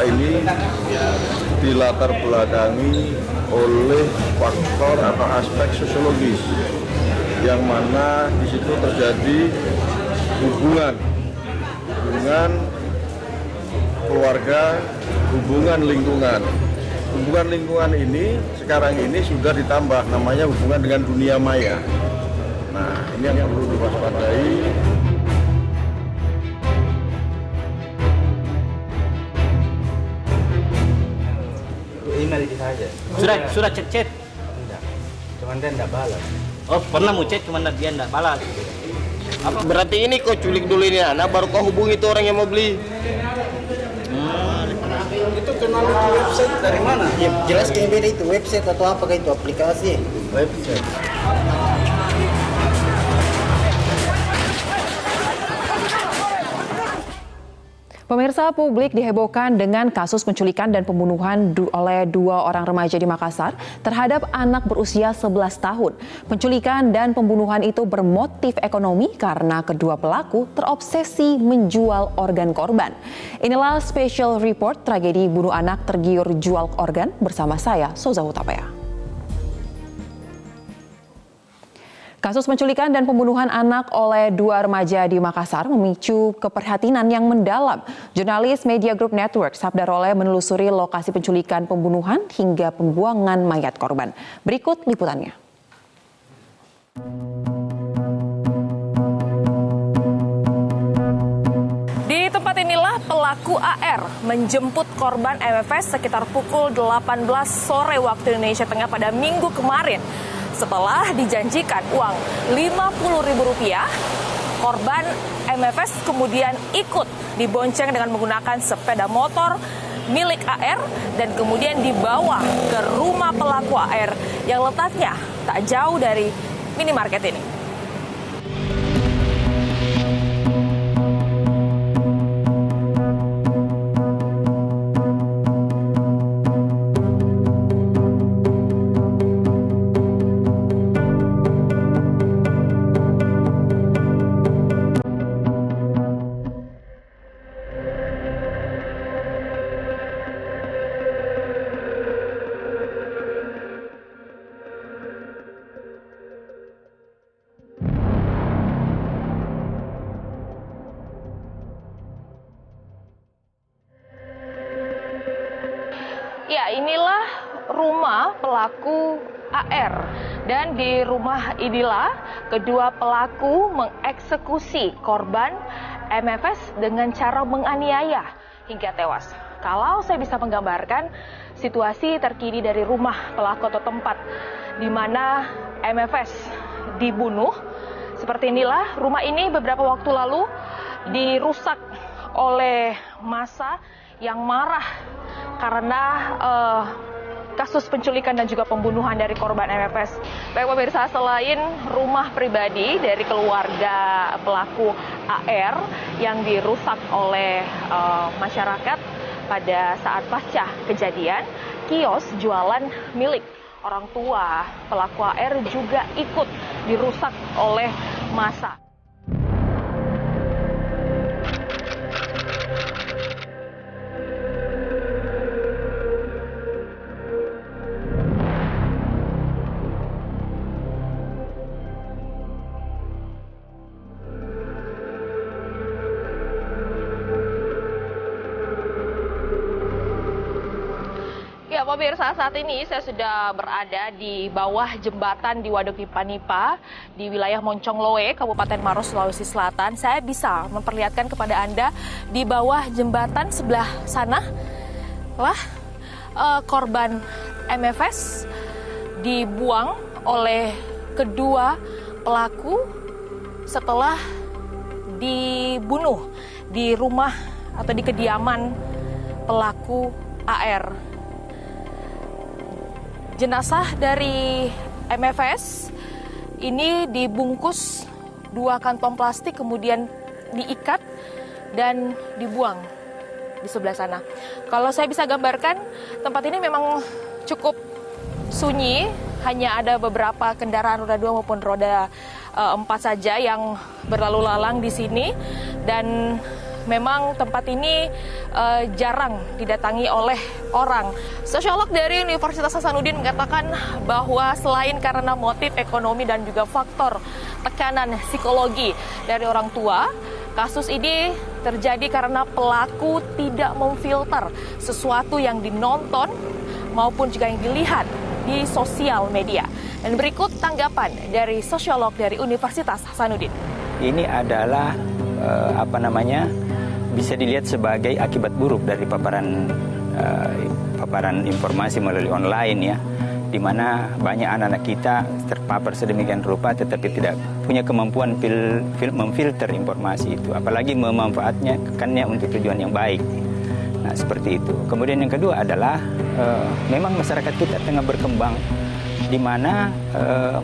ini dilatar belakangi oleh faktor atau aspek sosiologis yang mana di situ terjadi hubungan keluarga, hubungan lingkungan. Hubungan lingkungan ini sekarang ini sudah ditambah namanya hubungan dengan dunia maya. Nah, ini yang perlu diwaspadai. Email itu saja. Sudah chat. Enggak. Cuman dia enggak balas. Oh, pernah mau chat cuman dia enggak balas. Apa? Berarti ini kau culik dulu ini anak, baru kau hubungi tuh orang yang mau beli. Itu kenal itu website dari mana? Ya, jelas kayak beda itu website atau apakah itu aplikasi? Website. Pemirsa, publik dihebohkan dengan kasus penculikan dan pembunuhan oleh 2 orang remaja di Makassar terhadap anak berusia 11 tahun. Penculikan dan pembunuhan itu bermotif ekonomi karena kedua pelaku terobsesi menjual organ korban. Inilah special report tragedi bunuh anak tergiur jual organ bersama saya, Soza Hutapaya. Kasus penculikan dan pembunuhan anak oleh 2 remaja di Makassar memicu keprihatinan yang mendalam. Jurnalis Media Group Network Sabda Roleh menelusuri lokasi penculikan, pembunuhan hingga pembuangan mayat korban. Berikut liputannya. Di tempat inilah pelaku AR menjemput korban MFS sekitar pukul 18 sore waktu Indonesia Tengah pada Minggu kemarin. Setelah dijanjikan uang Rp50.000, korban MFS kemudian ikut dibonceng dengan menggunakan sepeda motor milik AR dan kemudian dibawa ke rumah pelaku AR yang letaknya tak jauh dari minimarket ini. Ya, inilah rumah pelaku AR. Dan di rumah inilah kedua pelaku mengeksekusi korban MFS dengan cara menganiaya hingga tewas. Kalau saya bisa menggambarkan situasi terkini dari rumah pelaku atau tempat di mana MFS dibunuh, seperti inilah rumah ini beberapa waktu lalu dirusak oleh massa yang marah karena kasus penculikan dan juga pembunuhan dari korban MFS. Baik pemirsa, selain rumah pribadi dari keluarga pelaku AR yang dirusak oleh masyarakat pada saat pasca kejadian, kios jualan milik orang tua pelaku AR juga ikut dirusak oleh massa. Ya pemirsa, saat ini saya sudah berada di bawah jembatan di Waduk Nipa di wilayah Moncongloe, Kabupaten Maros, Sulawesi Selatan. Saya bisa memperlihatkan kepada Anda di bawah jembatan sebelah sana lah korban MFS dibuang oleh kedua pelaku setelah dibunuh di rumah atau di kediaman pelaku AR. Jenazah dari MFS ini dibungkus 2 kantong plastik, kemudian diikat dan dibuang di sebelah sana. Kalau saya bisa gambarkan, tempat ini memang cukup sunyi, hanya ada beberapa kendaraan roda 2 maupun roda 4 saja yang berlalu lalang di sini, dan memang tempat ini jarang didatangi oleh orang. Sosiolog dari Universitas Hasanuddin mengatakan bahwa selain karena motif ekonomi dan juga faktor tekanan psikologi dari orang tua, kasus ini terjadi karena pelaku tidak memfilter sesuatu yang dinonton maupun juga yang dilihat di sosial media. Dan berikut tanggapan dari sosiolog dari Universitas Hasanuddin. Ini adalah bisa dilihat sebagai akibat buruk dari paparan informasi melalui online ya, di mana banyak anak-anak kita terpapar sedemikian rupa tetapi tidak punya kemampuan memfilter informasi itu, apalagi memanfaatkannya untuk tujuan yang baik. Nah, seperti itu. Kemudian yang kedua adalah memang masyarakat kita tengah berkembang di mana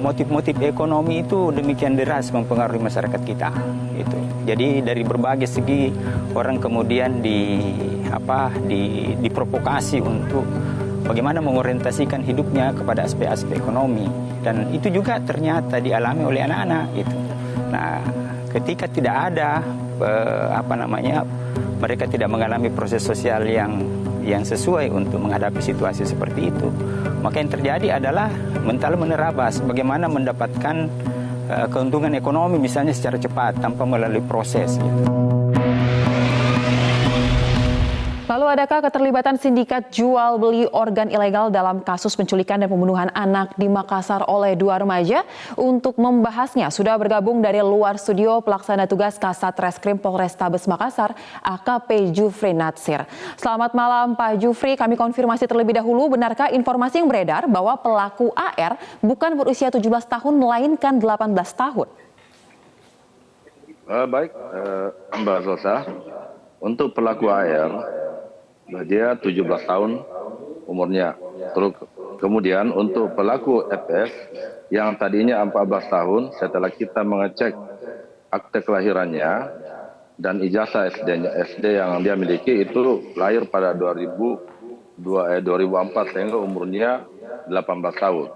motif-motif ekonomi itu demikian deras mempengaruhi masyarakat kita. Itu. Jadi dari berbagai segi orang kemudian diprovokasi untuk bagaimana mengorientasikan hidupnya kepada aspek-aspek ekonomi, dan itu juga ternyata dialami oleh anak-anak itu. Nah, ketika tidak ada mereka tidak mengalami proses sosial yang sesuai untuk menghadapi situasi seperti itu, maka yang terjadi adalah mental menerabas bagaimana mendapatkan keuntungan ekonomi misalnya secara cepat tanpa melalui proses gitu. Lalu adakah keterlibatan sindikat jual beli organ ilegal dalam kasus penculikan dan pembunuhan anak di Makassar oleh 2 remaja? Untuk membahasnya sudah bergabung dari luar studio pelaksana tugas Kasat Reskrim Polrestabes Makassar, AKP Jufri Natsir. Selamat malam Pak Jufri, kami konfirmasi terlebih dahulu, benarkah informasi yang beredar bahwa pelaku AR bukan berusia 17 tahun melainkan 18 tahun? Baik, Mbak Zosa, untuk pelaku AR, dia 17 tahun umurnya. Terus kemudian untuk pelaku FS yang tadinya 14 tahun, setelah kita mengecek akte kelahirannya dan ijazah SD yang dia miliki itu lahir pada 2004 sehingga umurnya 18 tahun.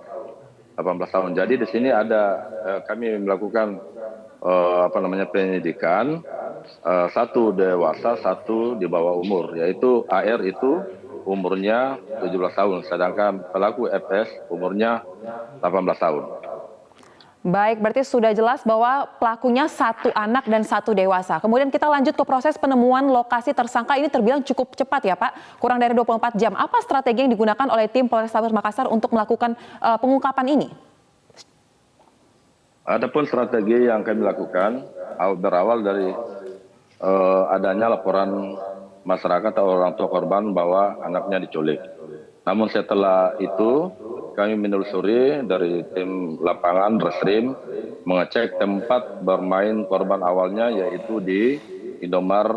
18 tahun. Jadi di sini ada kami melakukan penyidikan, satu dewasa, satu di bawah umur, yaitu AR itu umurnya 17 tahun, sedangkan pelaku FS umurnya 18 tahun. Baik, berarti sudah jelas bahwa pelakunya 1 anak dan 1 dewasa. Kemudian kita lanjut ke proses penemuan lokasi tersangka, ini terbilang cukup cepat ya Pak, kurang dari 24 jam. Apa strategi yang digunakan oleh tim Polrestabes Makassar untuk melakukan pengungkapan ini? Adapun strategi yang kami lakukan berawal dari adanya laporan masyarakat atau orang tua korban bahwa anaknya diculik. Namun setelah itu kami menelusuri dari tim lapangan Reskrim mengecek tempat bermain korban awalnya, yaitu di Indomar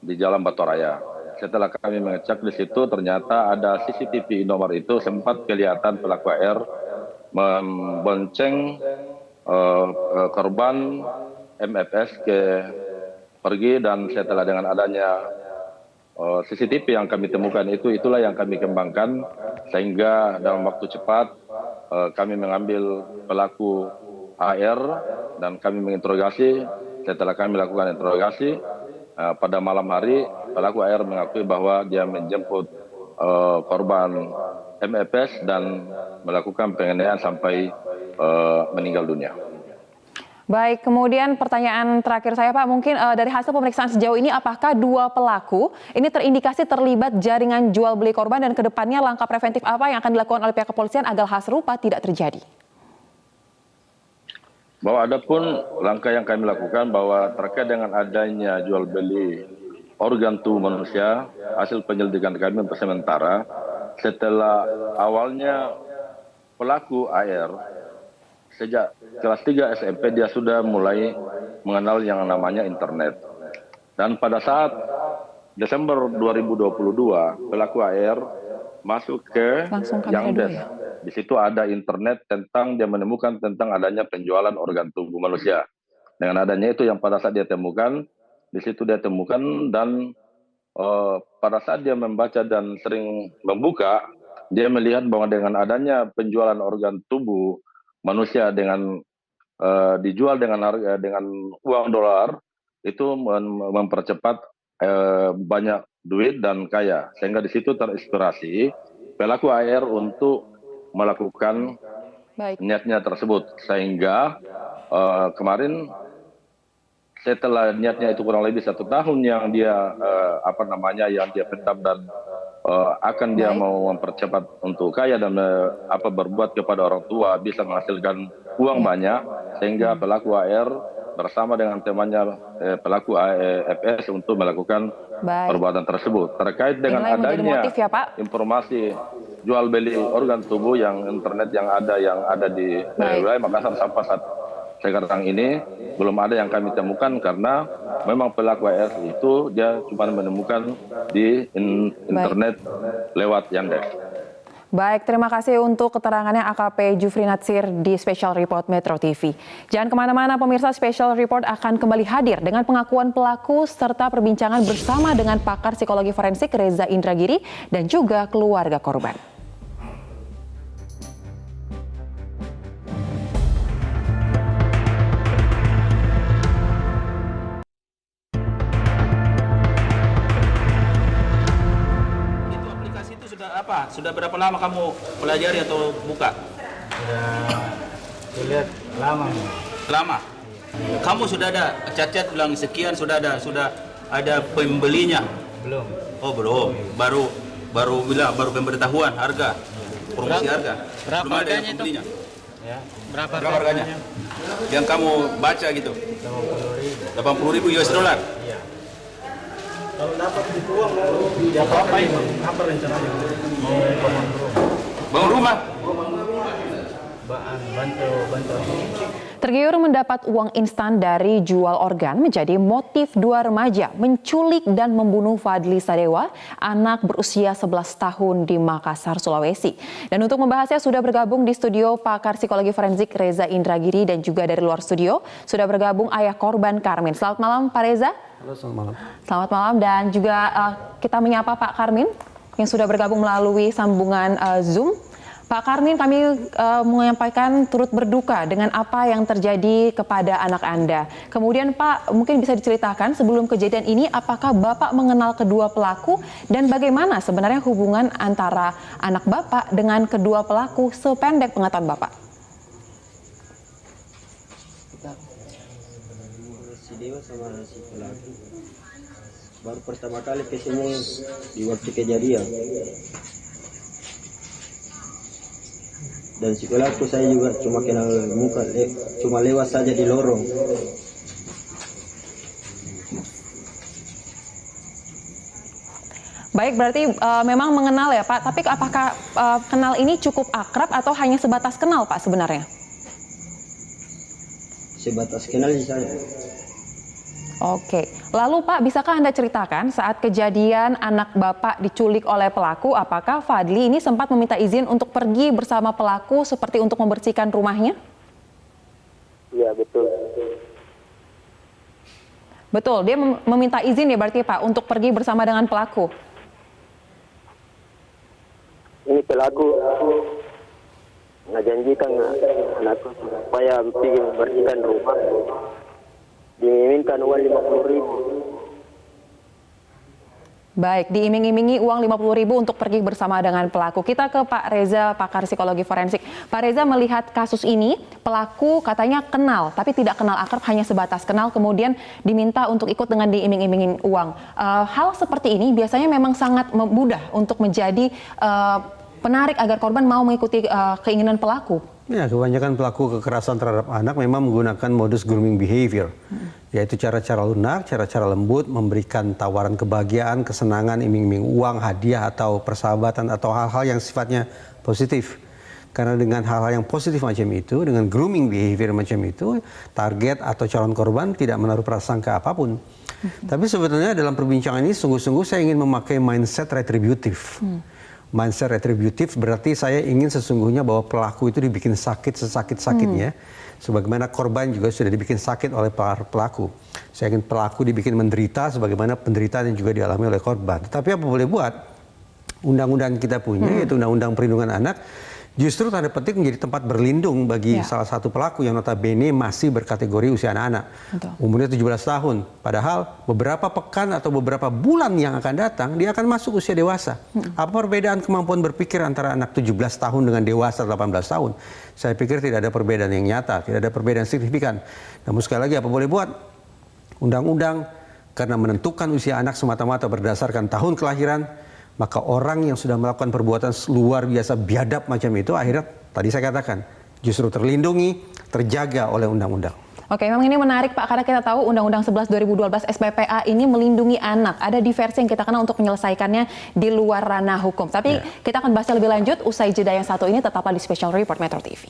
di Jalan Batu Raya. Setelah kami mengecek di situ ternyata ada CCTV Indomar itu sempat kelihatan pelaku AR membonceng korban MFS pergi, dan setelah dengan adanya CCTV yang kami temukan itulah yang kami kembangkan sehingga dalam waktu cepat kami mengambil pelaku AR dan kami menginterogasi. Setelah kami lakukan interogasi pada malam hari, pelaku AR mengakui bahwa dia menjemput korban MFS dan melakukan penganiayaan sampai meninggal dunia. Baik, kemudian pertanyaan terakhir saya Pak, mungkin dari hasil pemeriksaan sejauh ini apakah 2 pelaku ini terindikasi terlibat jaringan jual beli korban, dan kedepannya langkah preventif apa yang akan dilakukan oleh pihak kepolisian agar hal serupa tidak terjadi? Bahwa adapun langkah yang kami lakukan bahwa terkait dengan adanya jual beli organ tubuh manusia, hasil penyelidikan kami sementara setelah awalnya pelaku AR sejak kelas 3 SMP dia sudah mulai mengenal yang namanya internet. Dan pada saat Desember 2022 pelaku AR masuk ke Yangdes. Di situ ada internet tentang dia menemukan tentang adanya penjualan organ tubuh manusia. Dengan adanya itu yang pada saat dia temukan, di situ dia temukan, dan pada saat dia membaca dan sering membuka, dia melihat bahwa dengan adanya penjualan organ tubuh manusia dengan dijual dengan uang dolar, itu mempercepat banyak duit dan kaya, sehingga di situ terinspirasi pelaku AR untuk melakukan niatnya tersebut, sehingga kemarin setelah niatnya itu kurang lebih 1 tahun yang dia yang dia pendam dan akan dia mau mempercepat untuk kaya dan berbuat kepada orang tua, bisa menghasilkan uang banyak, sehingga pelaku AR bersama dengan temannya pelaku AFS untuk melakukan perbuatan tersebut. Terkait dengan adanya informasi jual beli organ tubuh yang internet yang ada di wilayah Makassar sampai saat sekarang ini belum ada yang kami temukan, karena memang pelaku AR itu dia cuma menemukan di internet lewat Yandex. Baik, terima kasih untuk keterangannya AKP Jufri Natsir di Special Report Metro TV. Jangan kemana-mana pemirsa, Special Report akan kembali hadir dengan pengakuan pelaku serta perbincangan bersama dengan pakar psikologi forensik Reza Indragiri dan juga keluarga korban. Sudah berapa lama kamu pelajari atau buka? Sudah lihat lama. Lama. Kamu sudah ada cacat bilang sekian, sudah ada pembelinya? Belum. Oh belum. Baru pemberitahuan harga, promosi harga. Berapa belum ada yang harganya pembelinya? Ya. Berapa harganya? Yang kamu baca gitu? 80.000 US dollar. Iya. Kalau dapat itu uang mau apain? Apa rencananya? Mau Bangun rumah. Bantu. Tergiur mendapat uang instan dari jual organ menjadi motif 2 remaja menculik dan membunuh Fadli Sadewa, anak berusia 11 tahun di Makassar, Sulawesi. Dan untuk membahasnya sudah bergabung di studio pakar psikologi forensik Reza Indragiri, dan juga dari luar studio sudah bergabung ayah korban Karmin. Selamat malam Pak Reza. Halo, selamat malam. Selamat malam, dan juga kita menyapa Pak Karmin yang sudah bergabung melalui sambungan Zoom. Pak Karmin, kami menyampaikan turut berduka dengan apa yang terjadi kepada anak Anda. Kemudian Pak, mungkin bisa diceritakan sebelum kejadian ini, apakah Bapak mengenal kedua pelaku dan bagaimana sebenarnya hubungan antara anak Bapak dengan kedua pelaku sependek pengetahuan Bapak? Si Dewa sama si pelaku baru pertama kali ketemu di waktu kejadian. Dan si pelaku saya juga cuma kenal muka, cuma lewat saja di lorong. Baik, berarti memang mengenal ya Pak, tapi apakah kenal ini cukup akrab atau hanya sebatas kenal Pak sebenarnya? Sebatas kenal saya. Oke, lalu Pak, bisakah Anda ceritakan saat kejadian anak Bapak diculik oleh pelaku, apakah Fadli ini sempat meminta izin untuk pergi bersama pelaku seperti untuk membersihkan rumahnya? Iya, betul. Betul, dia meminta izin ya berarti Pak untuk pergi bersama dengan pelaku? Ini pelaku menjanjikan anakku supaya pergi membersihkan rumah. Diminta uang 50.000. Baik, diiming-imingi uang 50.000 untuk pergi bersama dengan pelaku. Kita ke Pak Reza, pakar psikologi forensik. Pak Reza, melihat kasus ini, pelaku katanya kenal, tapi tidak kenal akrab, hanya sebatas kenal, kemudian diminta untuk ikut dengan diiming-imingin uang. Hal seperti ini biasanya memang sangat mudah untuk menjadi penarik agar korban mau mengikuti keinginan pelaku. Ya, kebanyakan pelaku kekerasan terhadap anak memang menggunakan modus grooming behavior, yaitu cara-cara lunak, cara-cara lembut, memberikan tawaran kebahagiaan, kesenangan, iming-iming uang, hadiah, atau persahabatan, atau hal-hal yang sifatnya positif. Karena dengan hal-hal yang positif macam itu, dengan grooming behavior macam itu, target atau calon korban tidak menaruh prasangka apapun. Tapi sebetulnya dalam perbincangan ini sungguh-sungguh saya ingin memakai mindset retributif. Mindset retributif berarti saya ingin sesungguhnya bahwa pelaku itu dibikin sakit sesakit-sakitnya. Sebagaimana korban juga sudah dibikin sakit oleh para pelaku. Saya ingin pelaku dibikin menderita sebagaimana penderitaan yang juga dialami oleh korban. Tetapi apa boleh buat? Undang-undang kita punya, yaitu Undang-Undang Perlindungan Anak, justru tanda petik menjadi tempat berlindung bagi salah satu pelaku yang notabene masih berkategori usia anak-anak. Umurnya 17 tahun. Padahal beberapa pekan atau beberapa bulan yang akan datang, dia akan masuk usia dewasa. Apa perbedaan kemampuan berpikir antara anak 17 tahun dengan dewasa 18 tahun? Saya pikir tidak ada perbedaan yang nyata, tidak ada perbedaan signifikan. Namun sekali lagi, apa boleh buat? Undang-undang karena menentukan usia anak semata-mata berdasarkan tahun kelahiran, maka orang yang sudah melakukan perbuatan luar biasa biadab macam itu akhirnya tadi saya katakan justru terlindungi, terjaga oleh undang-undang. Oke, memang ini menarik Pak, karena kita tahu Undang-Undang 11 2012 SPPA ini melindungi anak. Ada diversi yang kita kenal untuk menyelesaikannya di luar ranah hukum. Tapi kita akan bahas lebih lanjut usai jeda yang satu ini, tetaplah di Special Report Metro TV.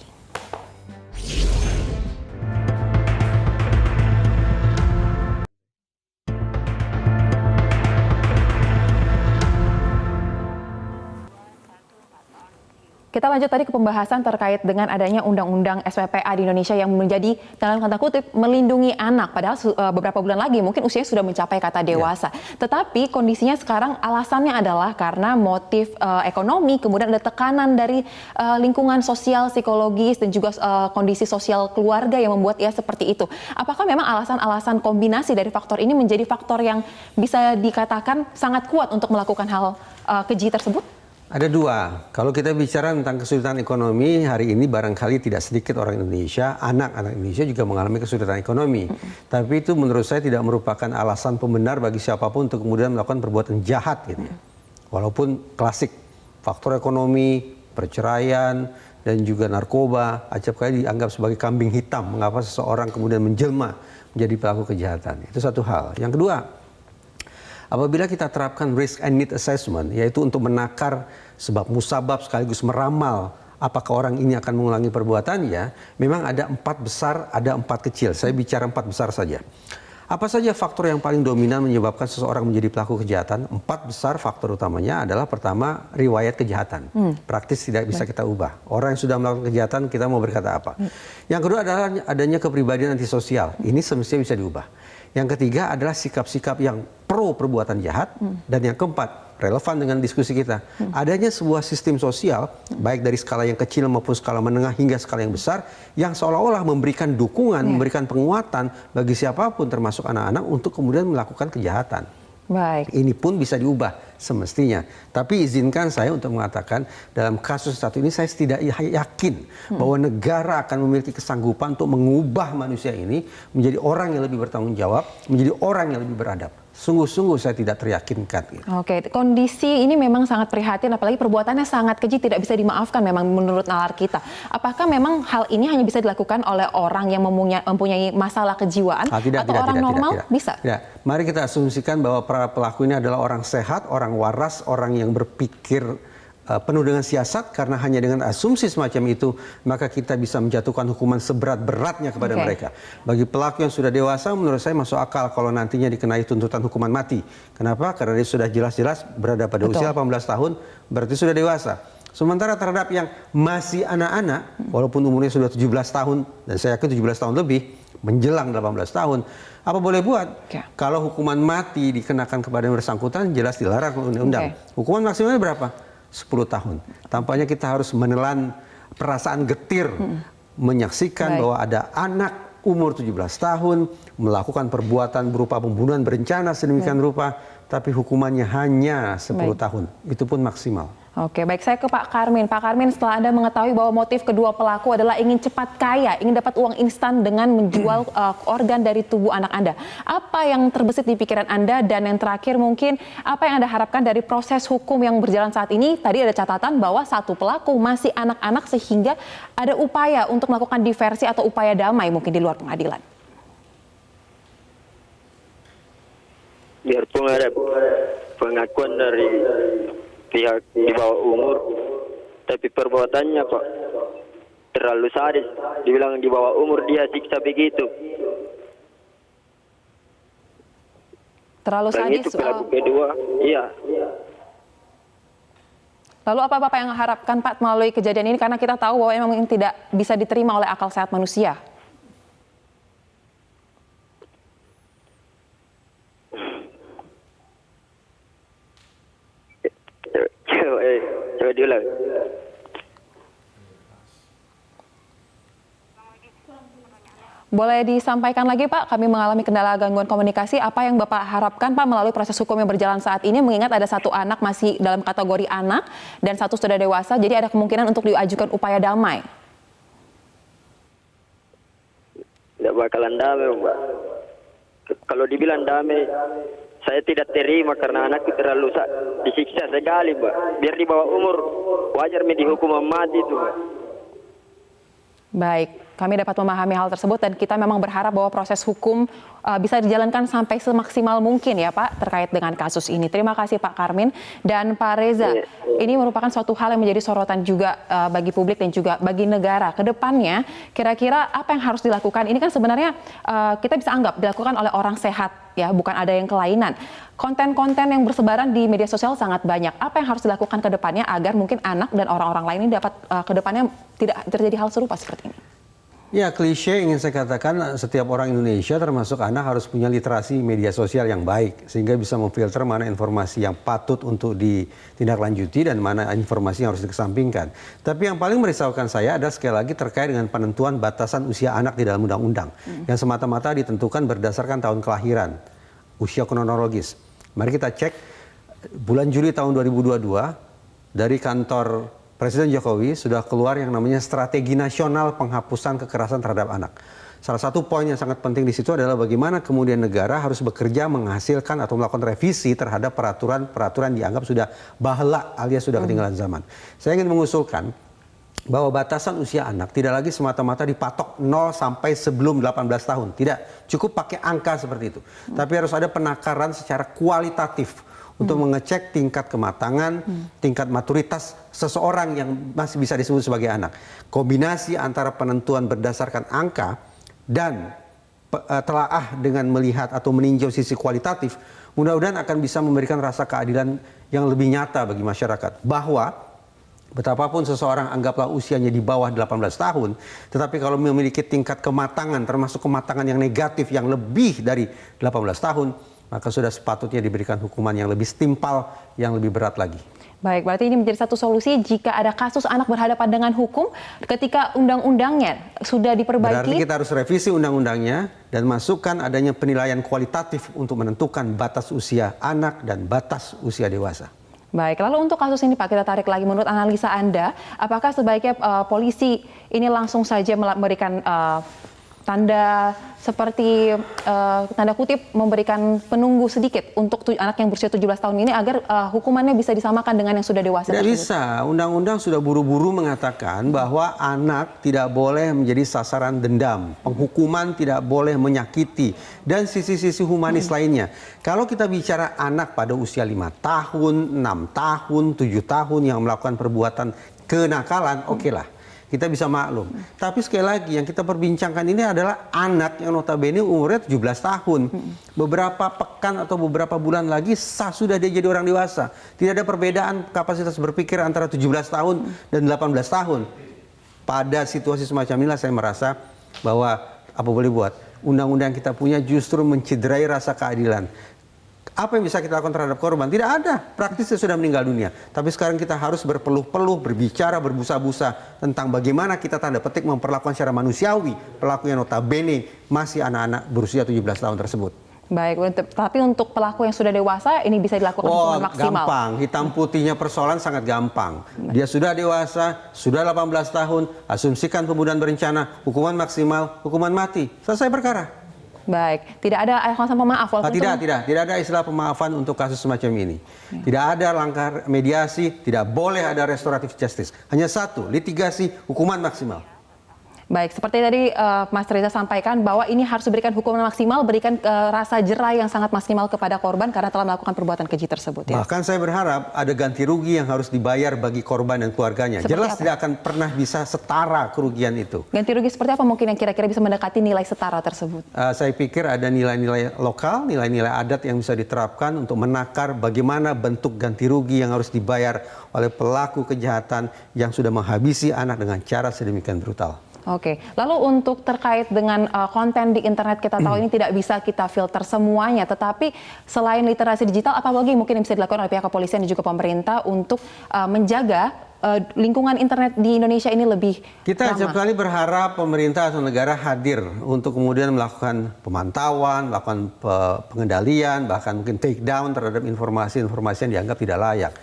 Kita lanjut tadi ke pembahasan terkait dengan adanya undang-undang SPPA di Indonesia yang menjadi dalam tanda kutip melindungi anak. Padahal beberapa bulan lagi mungkin usianya sudah mencapai kata dewasa. Tetapi kondisinya sekarang alasannya adalah karena motif ekonomi, kemudian ada tekanan dari lingkungan sosial, psikologis, dan juga kondisi sosial keluarga yang membuat ia seperti itu. Apakah memang alasan-alasan kombinasi dari faktor ini menjadi faktor yang bisa dikatakan sangat kuat untuk melakukan hal keji tersebut? Ada dua. Kalau kita bicara tentang kesulitan ekonomi, hari ini barangkali tidak sedikit orang Indonesia, anak-anak Indonesia juga mengalami kesulitan ekonomi. Tapi itu menurut saya tidak merupakan alasan pembenar bagi siapapun untuk kemudian melakukan perbuatan jahat gitu ya. Walaupun klasik, faktor ekonomi, perceraian, dan juga narkoba, acap kali dianggap sebagai kambing hitam. Mengapa seseorang kemudian menjelma menjadi pelaku kejahatan. Itu satu hal. Yang kedua, apabila kita terapkan risk and need assessment, yaitu untuk menakar sebab musabab sekaligus meramal apakah orang ini akan mengulangi perbuatannya, memang ada 4 besar, ada 4 kecil. Saya bicara 4 besar saja. Apa saja faktor yang paling dominan menyebabkan seseorang menjadi pelaku kejahatan? 4 besar faktor utamanya adalah pertama, riwayat kejahatan. Praktis tidak bisa kita ubah. Orang yang sudah melakukan kejahatan, kita mau berkata apa? Yang kedua adalah adanya kepribadian antisosial. Ini semestinya bisa diubah. Yang ketiga adalah sikap-sikap yang pro perbuatan jahat. Dan yang keempat, relevan dengan diskusi kita, adanya sebuah sistem sosial, baik dari skala yang kecil maupun skala menengah hingga skala yang besar, yang seolah-olah memberikan dukungan, memberikan penguatan bagi siapapun termasuk anak-anak untuk kemudian melakukan kejahatan. Baik. Ini pun bisa diubah semestinya. Tapi izinkan saya untuk mengatakan dalam kasus satu ini saya tidak yakin bahwa negara akan memiliki kesanggupan untuk mengubah manusia ini menjadi orang yang lebih bertanggung jawab, menjadi orang yang lebih beradab. Sungguh-sungguh saya tidak teryakinkan. Oke, kondisi ini memang sangat prihatin, apalagi perbuatannya sangat keji, tidak bisa dimaafkan memang menurut nalar kita. Apakah memang hal ini hanya bisa dilakukan oleh orang yang mempunyai masalah kejiwaan atau orang normal? Bisa? Tidak. Mari kita asumsikan bahwa para pelaku ini adalah orang sehat, orang waras, orang yang berpikir penuh dengan siasat. Karena hanya dengan asumsi semacam itu maka kita bisa menjatuhkan hukuman seberat-beratnya kepada mereka. Bagi pelaku yang sudah dewasa menurut saya masuk akal kalau nantinya dikenai tuntutan hukuman mati. Kenapa? Karena dia sudah jelas-jelas berada pada usia 18 tahun, berarti sudah dewasa. Sementara terhadap yang masih anak-anak, walaupun umurnya sudah 17 tahun, dan saya yakin 17 tahun lebih, menjelang 18 tahun, apa boleh buat? Kalau hukuman mati dikenakan kepada yang bersangkutan, jelas dilarang undang-undang. Hukuman maksimalnya berapa? 10 tahun. Tampaknya kita harus menelan perasaan getir menyaksikan bahwa ada anak umur 17 tahun melakukan perbuatan berupa pembunuhan berencana sedemikian rupa, tapi hukumannya hanya 10 tahun. Itu pun maksimal. Oke, baik, saya ke Pak Karmin. Pak Karmin, setelah Anda mengetahui bahwa motif kedua pelaku adalah ingin cepat kaya, ingin dapat uang instan dengan menjual organ dari tubuh anak Anda, apa yang terbesit di pikiran Anda? Dan yang terakhir mungkin, apa yang Anda harapkan dari proses hukum yang berjalan saat ini? Tadi ada catatan bahwa satu pelaku masih anak-anak sehingga ada upaya untuk melakukan diversi atau upaya damai mungkin di luar pengadilan. Biarpun ada pengakuan dari pihak di bawah umur, tapi perbuatannya kok terlalu sadis. Dibilang di bawah umur dia siksa begitu. Terlalu Dan sadis. itu pelaku kedua, iya. Lalu apa Bapak yang harapkan Pak melalui kejadian ini? Karena kita tahu bahwa memang tidak bisa diterima oleh akal sehat manusia. Coba diulang. Boleh disampaikan lagi Pak, kami mengalami kendala gangguan komunikasi. Apa yang Bapak harapkan Pak melalui proses hukum yang berjalan saat ini, mengingat ada satu anak masih dalam kategori anak dan satu sudah dewasa, jadi ada kemungkinan untuk diajukan upaya damai. Tidak bakalan damai, Mbak. Kalau dibilang damai, saya tidak terima karena anakku terlalu disiksa sekali, Mbak. Biar di bawah umur, wajar dihukum mati itu, Mbak. Baik, kami dapat memahami hal tersebut dan kita memang berharap bahwa proses hukum bisa dijalankan sampai semaksimal mungkin ya Pak terkait dengan kasus ini. Terima kasih Pak Karmin dan Pak Reza. Ini merupakan suatu hal yang menjadi sorotan juga bagi publik dan juga bagi negara. Kedepannya kira-kira apa yang harus dilakukan? Ini kan sebenarnya kita bisa anggap dilakukan oleh orang sehat ya, bukan ada yang kelainan. Konten-konten yang bersebaran di media sosial sangat banyak. Apa yang harus dilakukan ke depannya agar mungkin anak dan orang-orang lain ini dapat ke depannya tidak terjadi hal serupa seperti ini? Ya, klise ingin saya katakan setiap orang Indonesia termasuk anak harus punya literasi media sosial yang baik sehingga bisa memfilter mana informasi yang patut untuk ditindaklanjuti dan mana informasi yang harus dikesampingkan. Tapi yang paling merisaukan saya adalah sekali lagi terkait dengan penentuan batasan usia anak di dalam undang-undang yang semata-mata ditentukan berdasarkan tahun kelahiran, usia kronologis. Mari kita cek bulan Juli tahun 2022 dari kantor Presiden Jokowi sudah keluar yang namanya Strategi Nasional Penghapusan Kekerasan Terhadap Anak. Salah satu poin yang sangat penting di situ adalah bagaimana kemudian negara harus bekerja menghasilkan atau melakukan revisi terhadap peraturan-peraturan dianggap sudah bahala alias sudah ketinggalan zaman. Saya ingin mengusulkan bahwa batasan usia anak tidak lagi semata-mata dipatok 0 sampai sebelum 18 tahun. Tidak cukup pakai angka seperti itu. Tapi harus ada penakaran secara kualitatif untuk mengecek tingkat kematangan, tingkat maturitas seseorang yang masih bisa disebut sebagai anak. Kombinasi antara penentuan berdasarkan angka dan telaah dengan melihat atau meninjau sisi kualitatif, mudah-mudahan akan bisa memberikan rasa keadilan yang lebih nyata bagi masyarakat. Bahwa betapapun seseorang anggaplah usianya di bawah 18 tahun, tetapi kalau memiliki tingkat kematangan, termasuk kematangan yang negatif yang lebih dari 18 tahun, maka sudah sepatutnya diberikan hukuman yang lebih setimpal, yang lebih berat lagi. Baik, berarti ini menjadi satu solusi jika ada kasus anak berhadapan dengan hukum ketika undang-undangnya sudah diperbaiki. Berarti kita harus revisi undang-undangnya dan masukkan adanya penilaian kualitatif untuk menentukan batas usia anak dan batas usia dewasa. Baik, lalu untuk kasus ini Pak, kita tarik lagi. Menurut analisa Anda, apakah sebaiknya polisi ini langsung saja memberikan tanda seperti tanda kutip memberikan penunggu sedikit untuk anak yang berusia 17 tahun ini agar hukumannya bisa disamakan dengan yang sudah dewasa? Tidak bisa. Undang-undang sudah buru-buru mengatakan bahwa anak tidak boleh menjadi sasaran dendam. Penghukuman tidak boleh menyakiti dan sisi-sisi humanis lainnya. Kalau kita bicara anak pada usia 5 tahun, 6 tahun, 7 tahun yang melakukan perbuatan kenakalan, oke lah. Kita bisa maklum. Tapi sekali lagi yang kita perbincangkan ini adalah anak yang notabene umurnya 17 tahun. Beberapa pekan atau beberapa bulan lagi sudah dia jadi orang dewasa. Tidak ada perbedaan kapasitas berpikir antara 17 tahun dan 18 tahun. Pada situasi semacam inilah saya merasa bahwa apa boleh buat, undang-undang kita punya justru mencederai rasa keadilan. Apa yang bisa kita lakukan terhadap korban? Tidak ada. Praktisnya sudah meninggal dunia. Tapi sekarang kita harus berpeluh-peluh, berbicara, berbusa-busa tentang bagaimana kita tanda petik memperlakukan secara manusiawi pelaku yang notabene masih anak-anak berusia 17 tahun tersebut. Baik, tapi untuk pelaku yang sudah dewasa ini bisa dilakukan hukuman maksimal. Gampang. Hitam putihnya persoalan sangat gampang. Dia sudah dewasa, sudah 18 tahun, asumsikan pembunuhan berencana, hukuman maksimal, hukuman mati. Selesai perkara. Baik, tidak ada alasan pemaaf. Tidak ada istilah pemaafan untuk kasus semacam ini. Tidak ada langkah mediasi, tidak boleh ada restoratif justice. Hanya satu, litigasi, hukuman maksimal. Baik, seperti tadi Mas Reza sampaikan bahwa ini harus diberikan hukuman maksimal, berikan rasa jera yang sangat maksimal kepada korban karena telah melakukan perbuatan keji tersebut. Ya? Bahkan saya berharap ada ganti rugi yang harus dibayar bagi korban dan keluarganya. Seperti jelas apa? Tidak akan pernah bisa setara kerugian itu. Ganti rugi seperti apa mungkin yang kira-kira bisa mendekati nilai setara tersebut? Saya pikir ada nilai-nilai lokal, nilai-nilai adat yang bisa diterapkan untuk menakar bagaimana bentuk ganti rugi yang harus dibayar oleh pelaku kejahatan yang sudah menghabisi anak dengan cara sedemikian brutal. Oke, lalu untuk terkait dengan konten di internet, kita tahu ini tidak bisa kita filter semuanya, tetapi selain literasi digital, apa lagi mungkin yang bisa dilakukan oleh pihak kepolisian dan juga pemerintah untuk menjaga lingkungan internet di Indonesia ini lebih Kita ramah? setiap kali berharap pemerintah atau negara hadir untuk kemudian melakukan pemantauan, melakukan pengendalian, bahkan mungkin take down terhadap informasi-informasi yang dianggap tidak layak.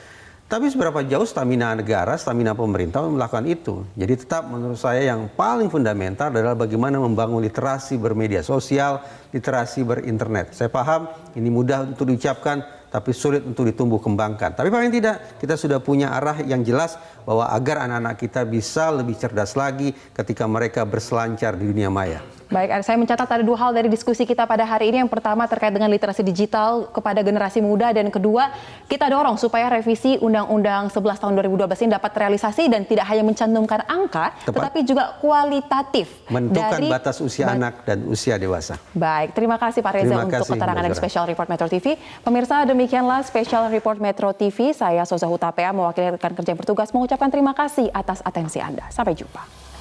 Tapi seberapa jauh stamina negara, stamina pemerintah melakukan itu? Jadi tetap menurut saya yang paling fundamental adalah bagaimana membangun literasi bermedia sosial, literasi berinternet. Saya paham ini mudah untuk diucapkan, tapi sulit untuk ditumbuh kembangkan. Tapi paling tidak kita sudah punya arah yang jelas bahwa agar anak-anak kita bisa lebih cerdas lagi ketika mereka berselancar di dunia maya. Baik, saya mencatat ada 2 hal dari diskusi kita pada hari ini. Yang pertama terkait dengan literasi digital kepada generasi muda, dan kedua kita dorong supaya revisi Undang-Undang 11 tahun 2012 ini dapat terrealisasi dan tidak hanya mencantumkan angka, tetapi juga kualitatif. Menentukan batas usia anak dan usia dewasa. Baik, terima kasih Pak Reza untuk keterangan dari Special Report Metro TV. Pemirsa, demikianlah Special Report Metro TV. Saya Soza Hutapea mewakili rekan kerja yang bertugas mengucapkan terima kasih atas atensi Anda. Sampai jumpa.